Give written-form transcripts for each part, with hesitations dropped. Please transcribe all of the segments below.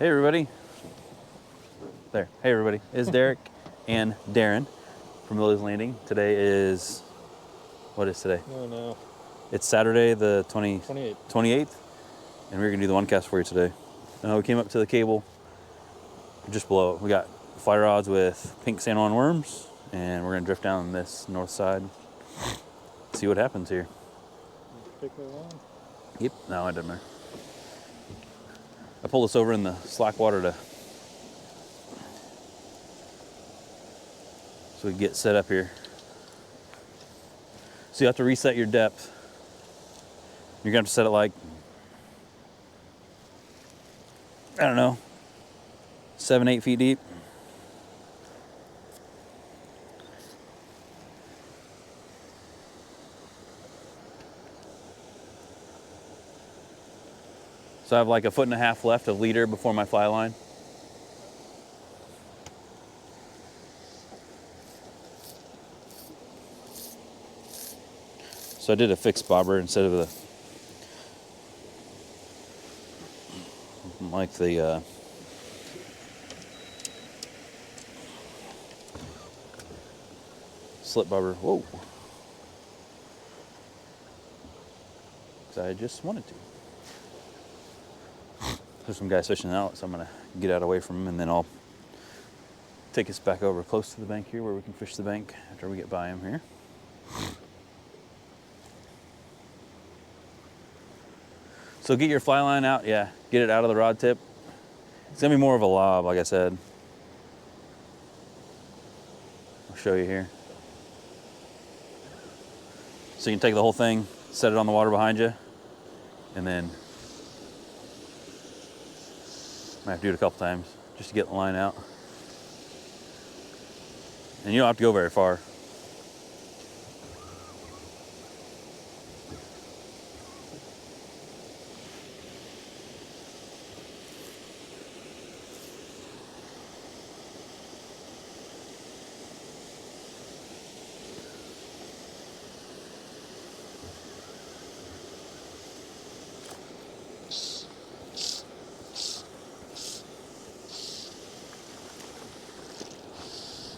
Hey everybody. There. Hey everybody. It's Derek and Darren from Lilley's Landing. Today is, what is today? Oh no. It's Saturday the 28th. 28th, and we're going to do the one cast for you today. We came up to the cable just below it. We got fly rods with pink San Juan worms, and we're going to drift down this north side, see what happens here. Pick the line. Yep, no, it doesn't matter. I pulled this over in the slack water so we can get set up here. So you have to reset your depth. You're gonna have to set it like, I don't know, 7-8 feet deep. So I have like 1.5 feet left of leader before my fly line. So I did a fixed bobber instead of the slip bobber. Whoa. Because I just wanted to. There's some guys fishing out, so I'm gonna get out away from them, and then I'll take us back over close to the bank here where we can fish the bank after we get by them here. So get your fly line out, yeah, get it out of the rod tip. It's gonna be more of a lob, like I said. I'll show you here. So you can take the whole thing, set it on the water behind you, and then I have to do it a couple times just to get the line out. And you don't have to go very far.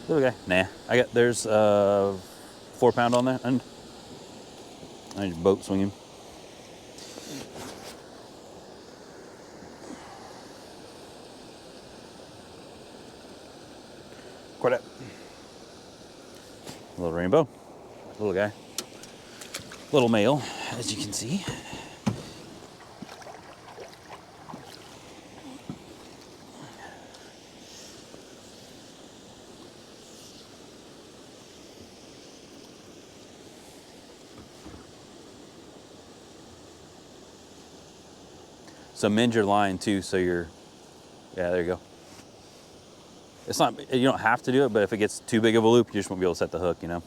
Okay, nah. There's 4 pound on that end. I just boat swing him. Quartet. Little rainbow. Little guy. Little male, as you can see. So mend your line too, so yeah, there you go. It's not, you don't have to do it, but if it gets too big of a loop, you just won't be able to set the hook, you know?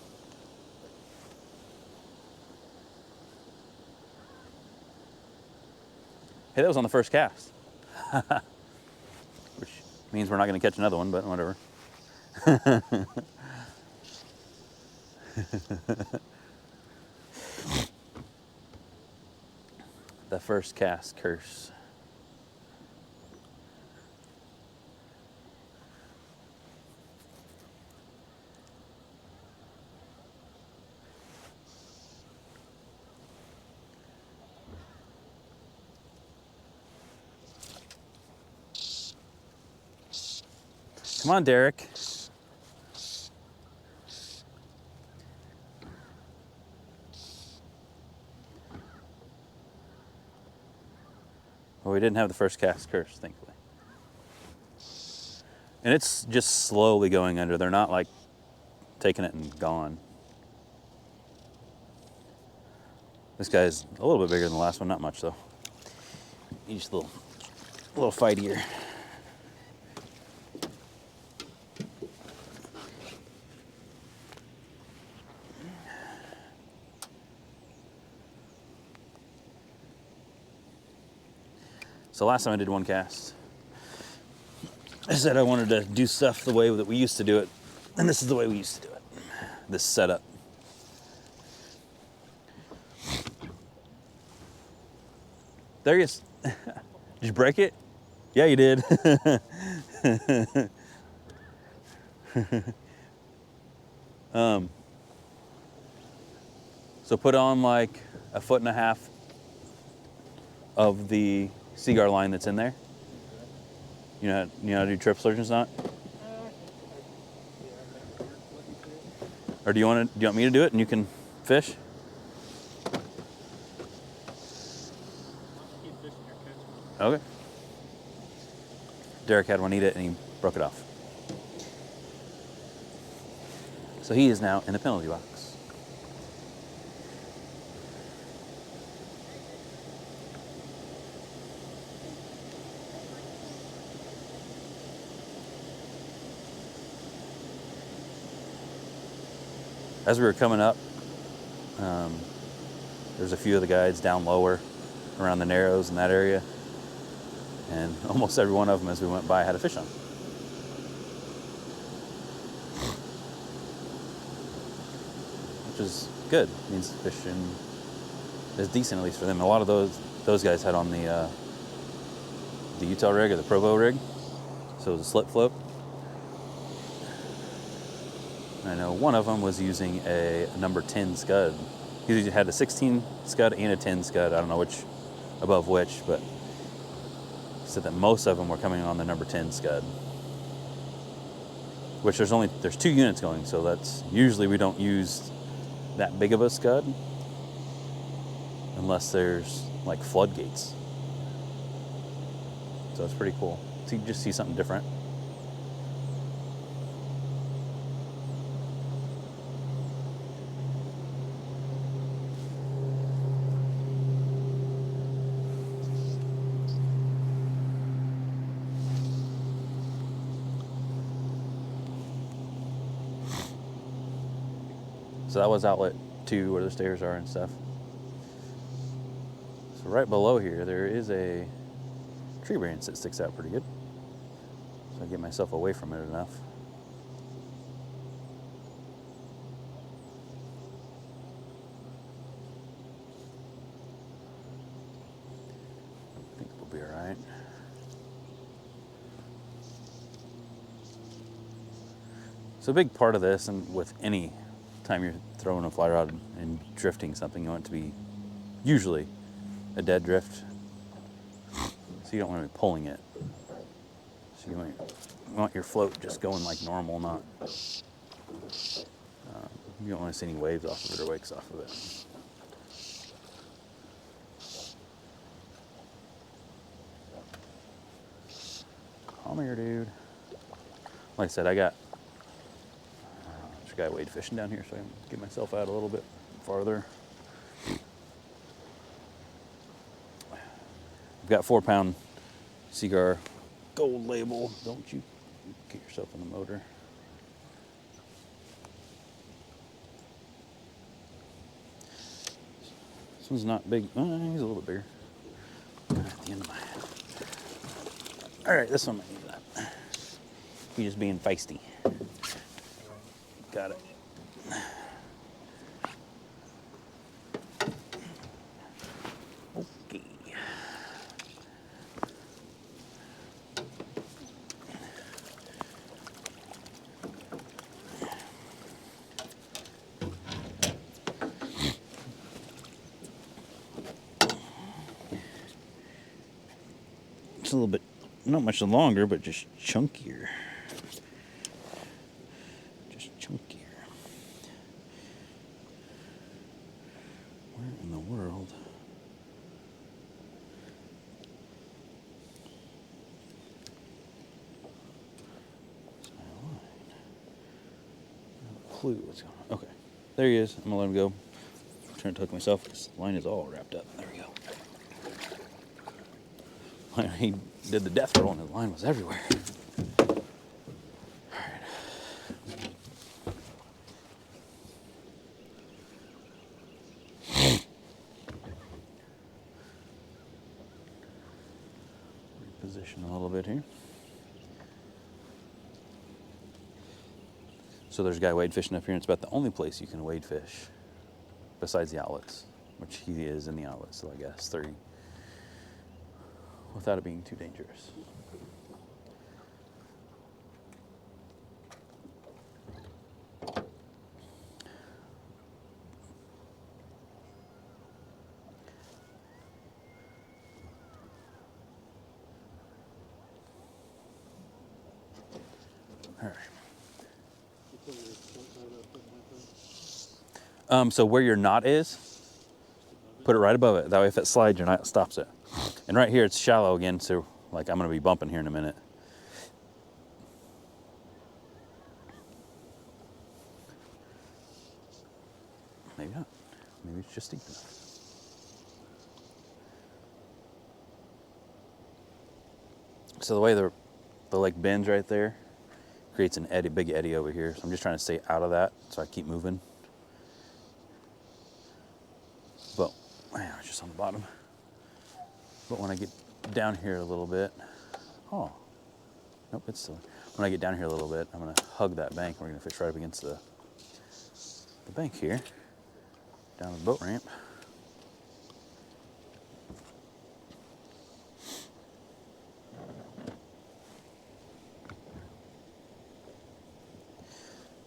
Hey, that was on the first cast. Which means we're not gonna catch another one, but whatever. The first cast curse. Come on, Derek. Well, we didn't have the first cast curse, thankfully. And it's just slowly going under. They're not like taking it and gone. This guy's a little bit bigger than the last one, not much though. He's just a little fightier. So last time I did one cast, I said I wanted to do stuff the way that we used to do it, and this is the way we used to do it. This setup. There he is. Did you break it? Yeah, you did. So put on like 1.5 feet of the cigar line that's in there. You know how to do trip surgeons not? Or do you want me to do it and you can fish? Okay. Derek had one eat it and he broke it off. So he is now in the penalty box. As we were coming up, there's a few of the guides down lower around the Narrows in that area. And almost every one of them as we went by had a fish on. Which is good. It means fishing is decent, at least for them. A lot of those guys had on the Utah rig or the Provo rig. So it was a slip float. I know one of them was using a number 10 scud. He had a 16 scud and a 10 scud. I don't know which above which, but he said that most of them were coming on the number 10 scud. Which there's 2 units going, so that's usually we don't use that big of a scud unless there's like floodgates. So it's pretty cool. So you just see something different. So that was outlet 2 where the stairs are and stuff. So right below here, there is a tree branch that sticks out pretty good. So I get myself away from it enough. I think we'll be all right. So a big part of this, and with any time you're throwing a fly rod and drifting something, you want it to be usually a dead drift. So you don't want to be pulling it. So you want your float just going like normal, not. You don't want to see any waves off of it or wakes off of it. Come here, dude. Like I said, I got there's a guy wade fishing down here, so I can get myself out a little bit farther. I've got 4-pound cigar gold label. Don't you get yourself in the motor. This one's not big. He's a little bit bigger. At the end of my head. All right, this one might need that. He's just being feisty. Got it. Okay. It's a little bit, not much longer, but just chunkier. Just chunkier. Where in the world? Is my line? No clue what's going on. Okay, there he is. I'm gonna let him go. I'm trying to hook myself because the line is all wrapped up. There we go. He did the death roll and the line was everywhere. All right. Reposition a little bit here. So there's a guy wade fishing up here, and it's about the only place you can wade fish besides the outlets, which he is in the outlets, so I guess 3. Without it being too dangerous. All right. You put your foot right up in that. So where your knot is, put it right above it. That way if it slides, your knot stops it. And right here, it's shallow again, so like I'm gonna be bumping here in a minute. Maybe not. Maybe it's just deep enough. So the way the lake bends right there creates an eddy, big eddy over here. So I'm just trying to stay out of that, so I keep moving. But man, it's just on the bottom. But when I get down here a little bit, oh, nope, it's still. When I get down here a little bit, I'm gonna hug that bank. We're gonna fish right up against the bank here, down the boat ramp.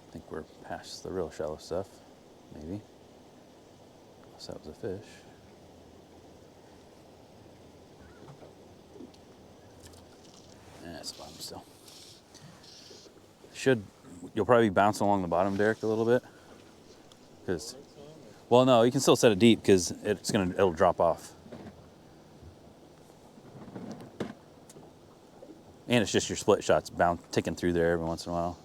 I think we're past the real shallow stuff, maybe. Unless that was a fish. It's bottom still. You'll probably be bouncing along the bottom, Derek, a little bit. Because, well, no, you can still set it deep because it'll drop off. And it's just your split shots ticking through there every once in a while.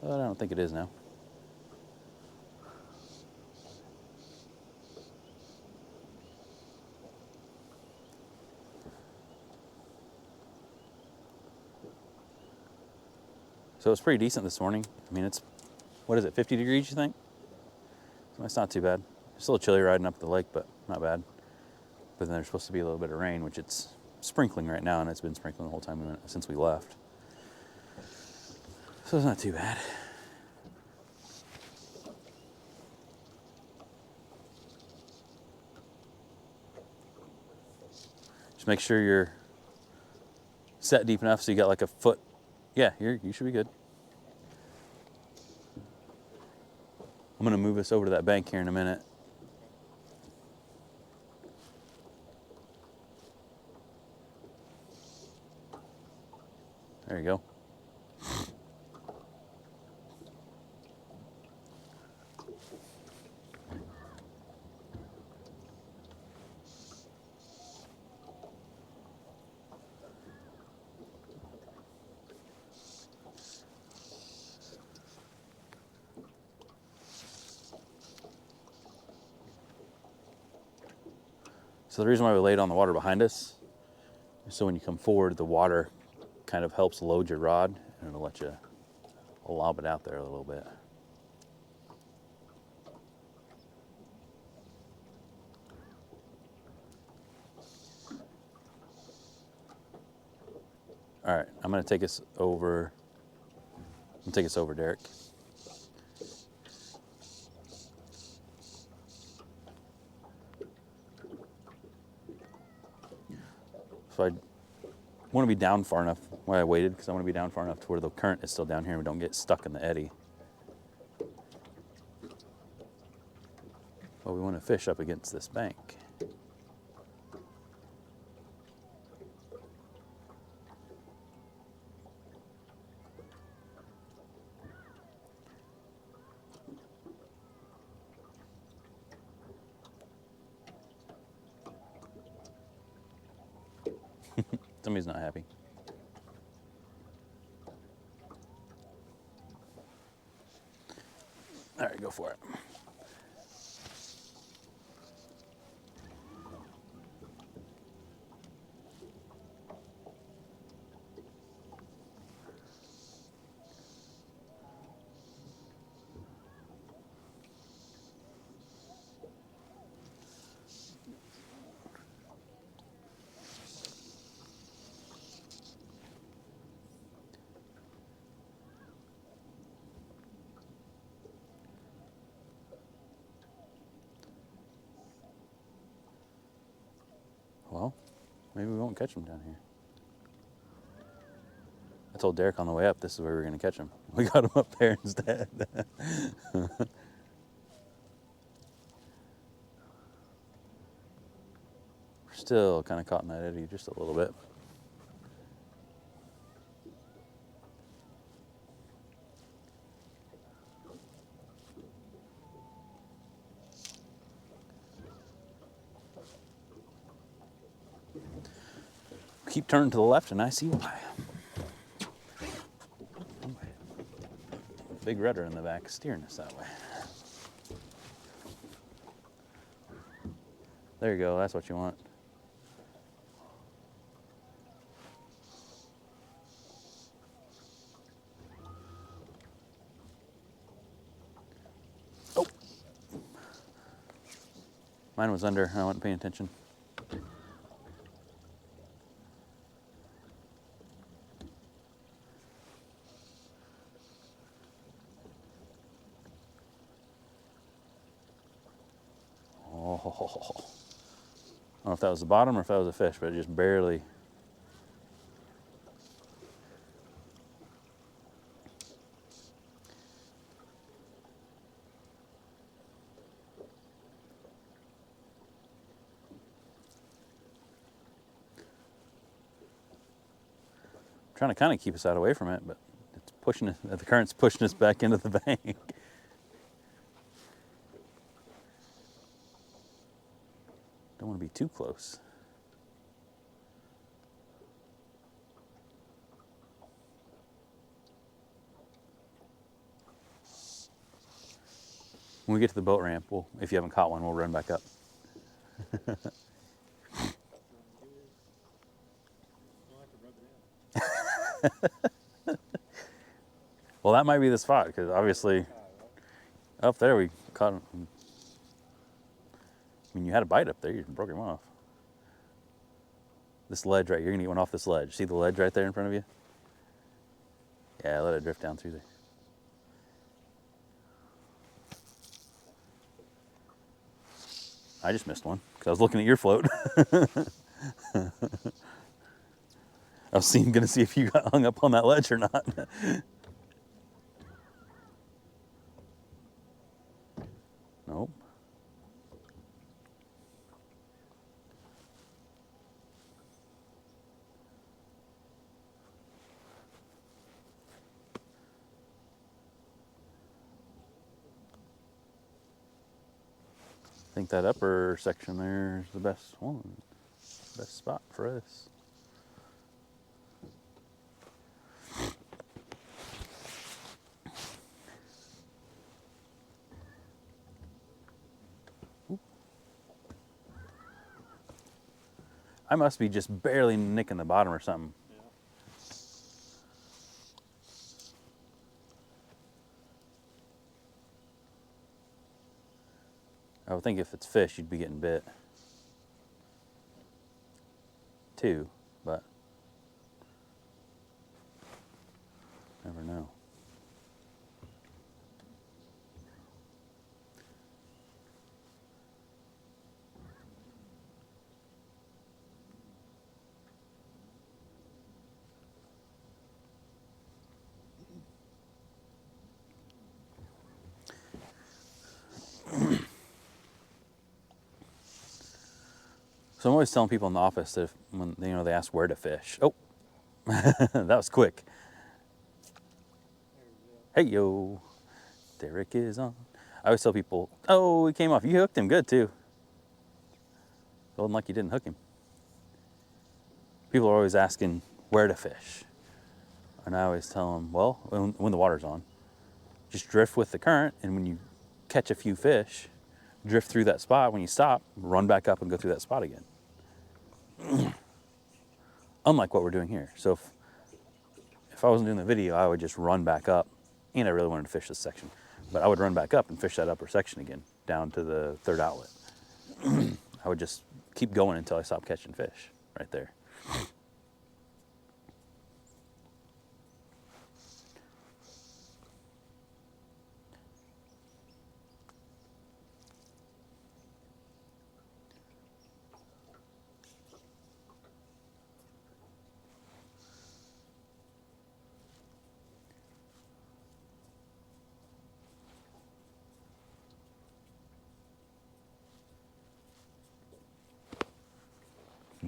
But I don't think it is now. So it's pretty decent this morning. I mean, what is it, 50 degrees, you think? So it's not too bad. It's a little chilly riding up the lake, but not bad. But then there's supposed to be a little bit of rain, which it's sprinkling right now, and it's been sprinkling the whole time since we left. So it's not too bad. Just make sure you're set deep enough so you got like a foot. Yeah, you should be good. I'm gonna move us over to that bank here in a minute. There you go. So the reason why we laid on the water behind us is so when you come forward, the water kind of helps load your rod, and it'll let you lob it out there a little bit. All right, I'm gonna take us over. Derek. So I want to be down far enough. Why I waited, because I want to be down far enough to where the current is still down here and we don't get stuck in the eddy. But we want to fish up against this bank. Somebody's not happy. All right, go for it. Well, maybe we won't catch them down here. I told Derek on the way up this is where we were going to catch them. We got them up there instead. We're still kind of caught in that eddy just a little bit. keep turning to the left, and I see why. Big rudder in the back steering us that way. There you go, that's what you want. Oh! Mine was under, I wasn't paying attention. Oh, I don't know if that was the bottom or if that was a fish, but it just barely. I'm trying to kind of keep us out away from it, but it's pushing us, the current's pushing us back into the bank. Don't want to be too close. When we get to the boat ramp, if you haven't caught one, we'll run back up. Well, that might be the spot, because obviously up there we caught him. I mean, you had a bite up there, you broke him off. This ledge right here, you're gonna get one off this ledge. See the ledge right there in front of you? Yeah, let it drift down through there. I just missed one, because I was looking at your float. I was gonna see if you got hung up on that ledge or not. Nope. I think that upper section there is the best one, best spot for us. I must be just barely nicking the bottom or something. Yeah. I would think if it's fish, you'd be getting bit too, but never know. So I'm always telling people in the office that when they ask where to fish. Oh, that was quick. Hey yo, Derek is on. I always tell people, oh, he came off. You hooked him good too. It wasn't like you didn't hook him. People are always asking where to fish, and I always tell them, well, when the water's on, just drift with the current, and when you catch a few fish, drift through that spot. When you stop, run back up and go through that spot again. Unlike what we're doing here. So if I wasn't doing the video, I would just run back up, and I really wanted to fish this section, but I would run back up and fish that upper section again, down to the third outlet. I would just keep going until I stopped catching fish right there.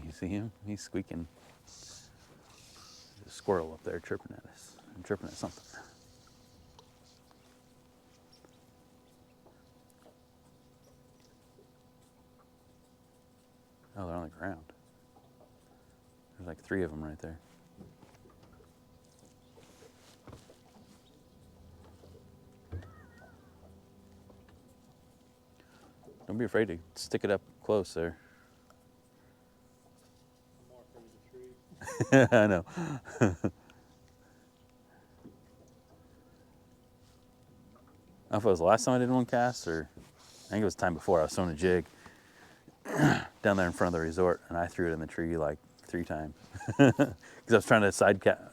You see him? He's squeaking. There's a squirrel up there chirping at us. I'm chirping at something. Oh, they're on the ground. There's like 3 of them right there. Don't be afraid to stick it up close there. I'm more afraid of the tree. I know. I don't know if it was the last time I did one cast, or I think it was the time before. I was throwing a jig down there in front of the resort, and I threw it in the tree like 3 times because I was trying to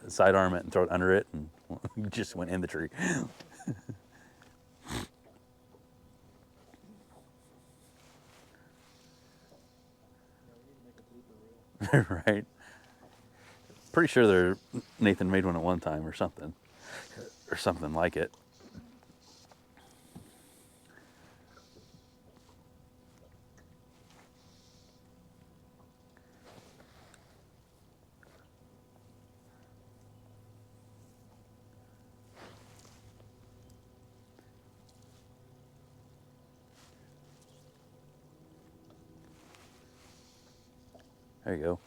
sidearm it and throw it under it, and it just went in the tree. Right? Pretty sure Nathan made one at one time or something like it. There you go.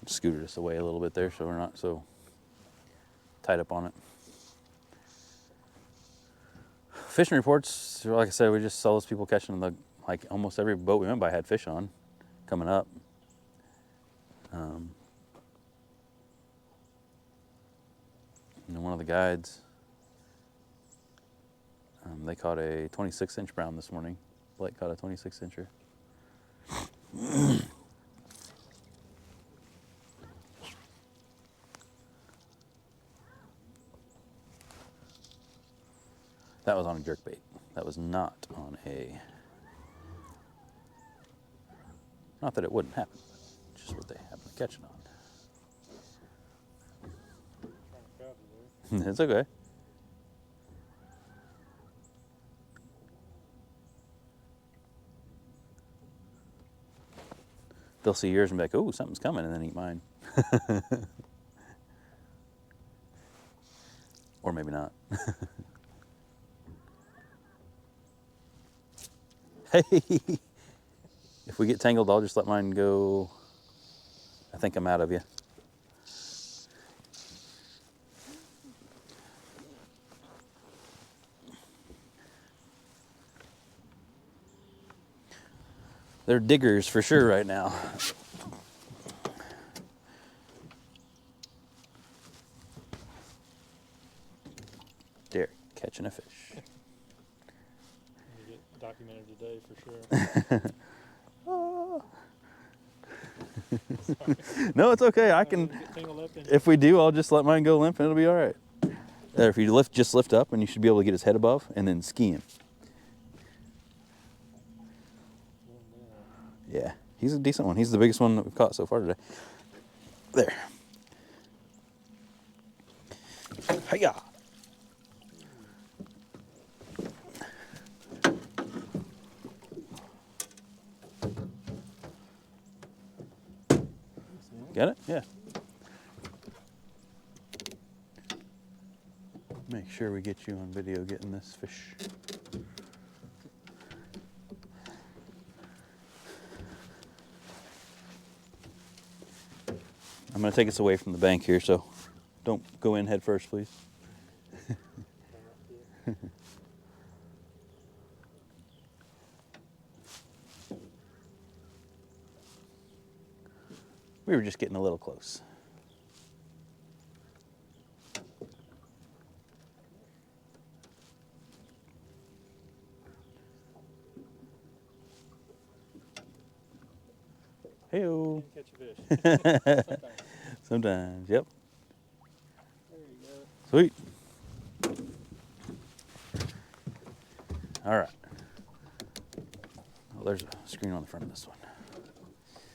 Scooted us away a little bit there so we're not so tied up on it. Fishing reports, like I said, we just saw those people catching like almost every boat we went by had fish on coming up. And one of the guides, they caught a 26-inch brown this morning. Blake caught a 26-incher. That was on a jerkbait. That was not on a... Not that it wouldn't happen, but just what they happen to catch it on. Trying to grab it there. It's okay. They'll see yours and be like, oh, something's coming, and then eat mine. Or maybe not. Hey, if we get tangled, I'll just let mine go. I think I'm out of you. They're diggers for sure right now. Derek catching a fish. You get documented today for sure. No, it's okay. I can. Get tangled up in If we do, I'll just let mine go limp and it'll be all right. There, if you just lift up, and you should be able to get his head above and then ski him. Yeah, he's a decent one. He's the biggest one that we've caught so far today. There. Hiya. Got it? Yeah. Make sure we get you on video getting this fish. I'm going to take us away from the bank here, so don't go in head first, please. We were just getting a little close. Hey-o. catch a fish. Sometimes, yep. There you go. Sweet. All right. Oh, there's a screen on the front of this one.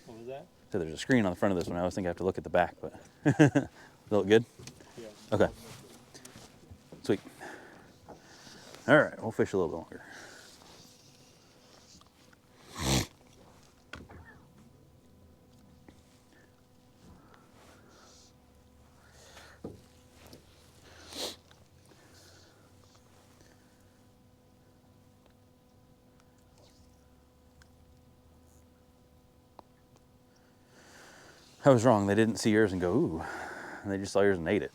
What was that? So there's a screen on the front of this one. I always think I have to look at the back, but does it look good? Yeah. Okay. Sweet. All right, we'll fish a little bit longer. I was wrong. They didn't see yours and go, ooh. And they just saw yours and ate it.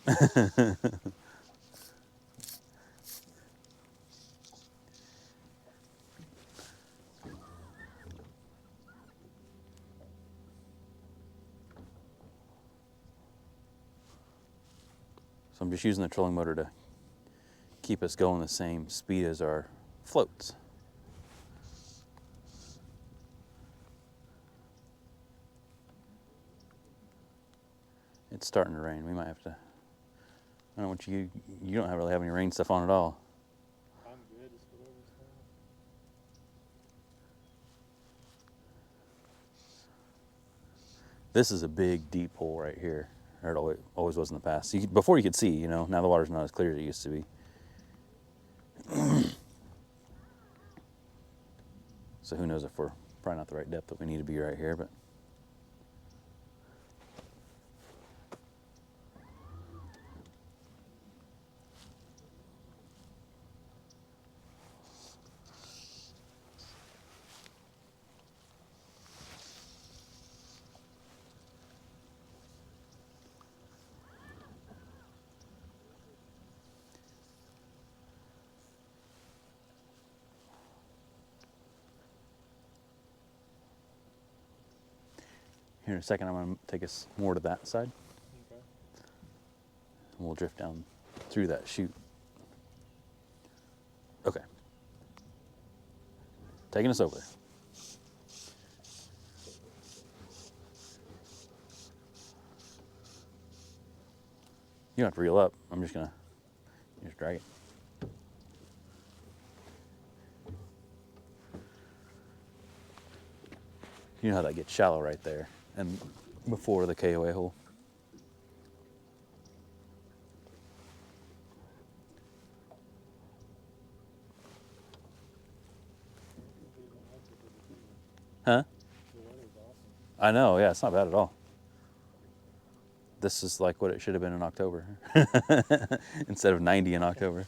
So I'm just using the trolling motor to keep us going the same speed as our floats. It's starting to rain. We might have to. I don't want you. You don't really have any rain stuff on at all. I'm good, just whatever's fine. This is a big, deep hole right here. Or it always was in the past. Before you could see, you know. Now the water's not as clear as it used to be. So who knows if we're probably not the right depth that we need to be right here, but. Here in a second, I'm going to take us more to that side. Okay. And we'll drift down through that chute. Okay. Taking us over there. You don't have to reel up. I'm just going to just drag it. You know how that gets shallow right there and before the KOA hole. Huh? The weather's awesome. I know, yeah, it's not bad at all. This is like what it should have been in October instead of 90 in October.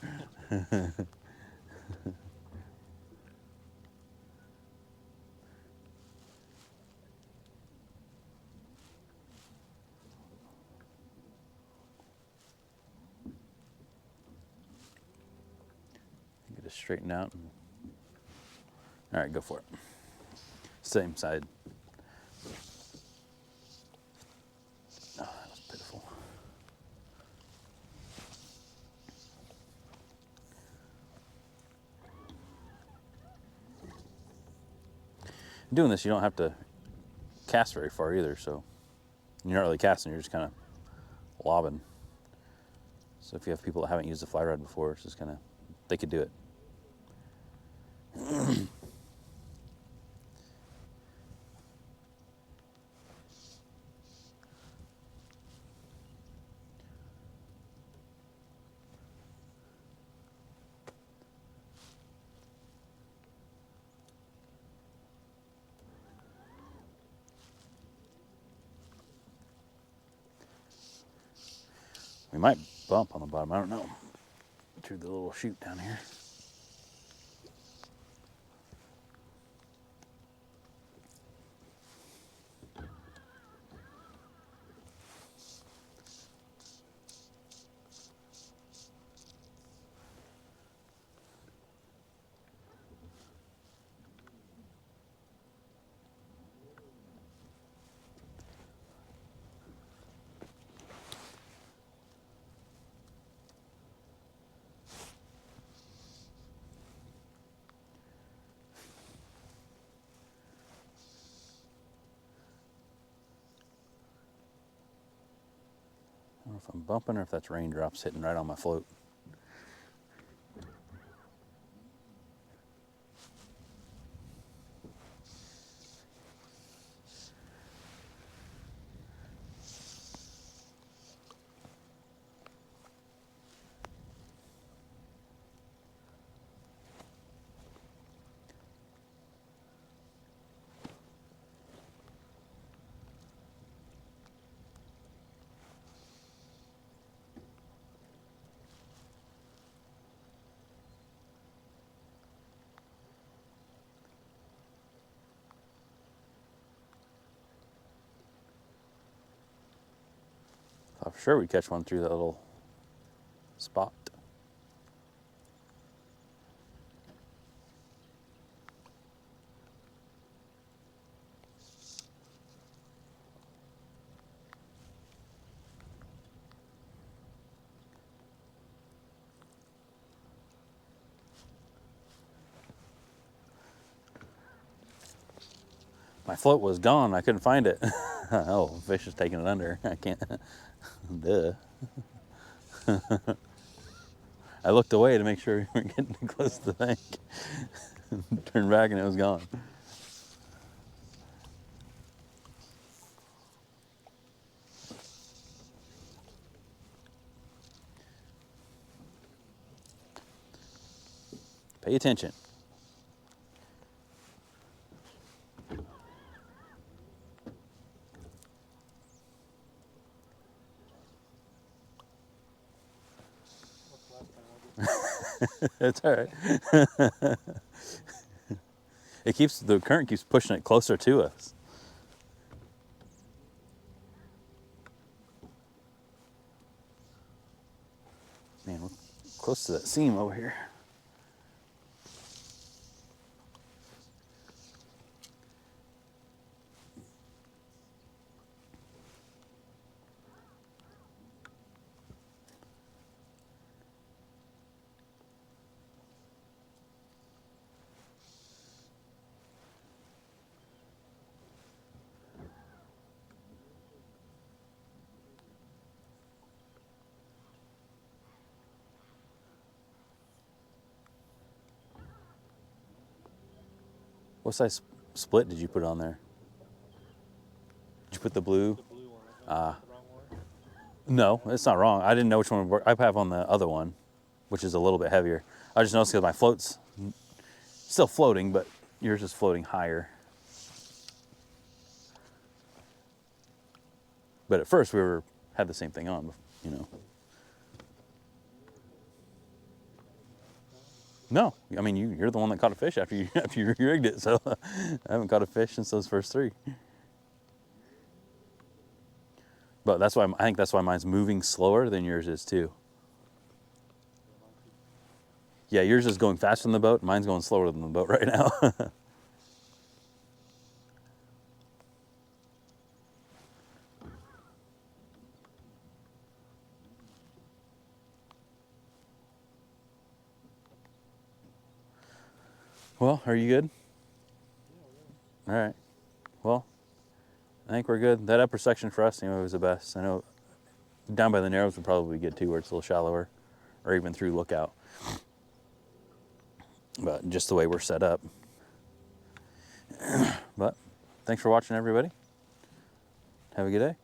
Get it straightened out. All right, go for it. Same side. Oh, that was pitiful. Doing this, you don't have to cast very far either, so you're not really casting, you're just kind of lobbing. So if you have people that haven't used the fly rod before, it's just kind of, they could do it. We might bump on the bottom, I don't know. Through the little chute down here. I don't know if I'm bumping or if that's raindrops hitting right on my float. thought for sure we'd catch one through that little spot. My float was gone. I couldn't find it. Oh, fish is taking it under. I can't. Duh. I looked away to make sure we weren't getting too close to the bank. Turned back and it was gone. Pay attention. It's all right. The current keeps pushing it closer to us. Man, we're close to that seam over here. What size split did you put on there? Did you put the blue? The blue one. I thought the wrong one. No, it's not wrong. I didn't know which one would work. I have on the other one, which is a little bit heavier. I just noticed because my float's still floating, but yours is floating higher. But at first had the same thing on, you know. No, I mean you're the one that caught a fish after you rigged it, so I haven't caught a fish since those first three. But I think that's why mine's moving slower than yours is too. Yeah, yours is going faster than the boat. Mine's going slower than the boat right now. Well, are you good? All right. Well, I think we're good. That upper section for us, was the best. I know down by the Narrows would probably be good too, where it's a little shallower, or even through Lookout. But just the way we're set up. But thanks for watching, everybody. Have a good day.